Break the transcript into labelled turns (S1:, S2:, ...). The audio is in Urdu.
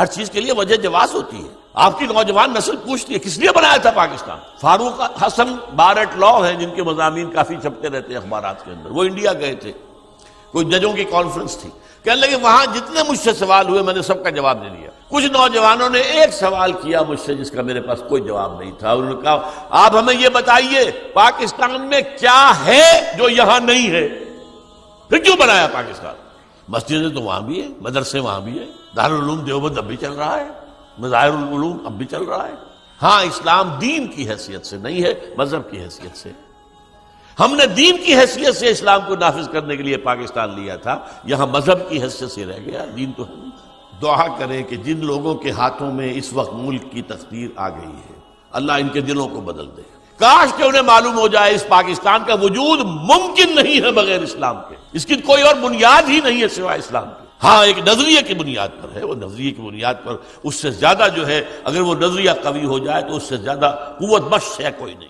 S1: ہر چیز کے لیے وجہ جواز ہوتی ہے. آپ کی نوجوان نسل پوچھتی ہے کس لیے بنایا تھا پاکستان. فاروق حسن بارٹ لا ہیں جن کے مضامین کافی چھپتے رہتے ہیں اخبارات کے اندر، وہ انڈیا گئے تھے، کوئی ججوں کی کانفرنس تھی، کہنے لگے وہاں جتنے مجھ سے سوال ہوئے میں نے سب کا جواب دے دیا. کچھ نوجوانوں نے ایک سوال کیا مجھ سے جس کا میرے پاس کوئی جواب نہیں تھا. انہوں نے کہا آپ ہمیں یہ بتائیے پاکستان میں کیا ہے جو یہاں نہیں ہے، پھر کیوں بنایا پاکستان؟ مسجدیں تو وہاں بھی ہیں، مدرسے وہاں بھی ہیں، دارالعلوم دیوبند اب بھی چل رہا ہے، مظاہر العلوم اب بھی چل رہا ہے. ہاں اسلام دین کی حیثیت سے نہیں ہے، مذہب کی حیثیت سے. ہم نے دین کی حیثیت سے اسلام کو نافذ کرنے کے لیے پاکستان لیا تھا، یہاں مذہب کی حیثیت سے رہ گیا، دین تو ہے نہیں. دعا کریں کہ جن لوگوں کے ہاتھوں میں اس وقت ملک کی تقدیر آ گئی ہے اللہ ان کے دلوں کو بدل دے. کاش کہ انہیں معلوم ہو جائے اس پاکستان کا وجود ممکن نہیں ہے بغیر اسلام کے، اس کی کوئی اور بنیاد ہی نہیں ہے سوائے اسلام کے. ہاں ایک نظریے کی بنیاد پر ہے، وہ نظریے کی بنیاد پر اس سے زیادہ جو ہے اگر وہ نظریہ قوی ہو جائے تو اس سے زیادہ قوت بخش ہے کوئی نہیں.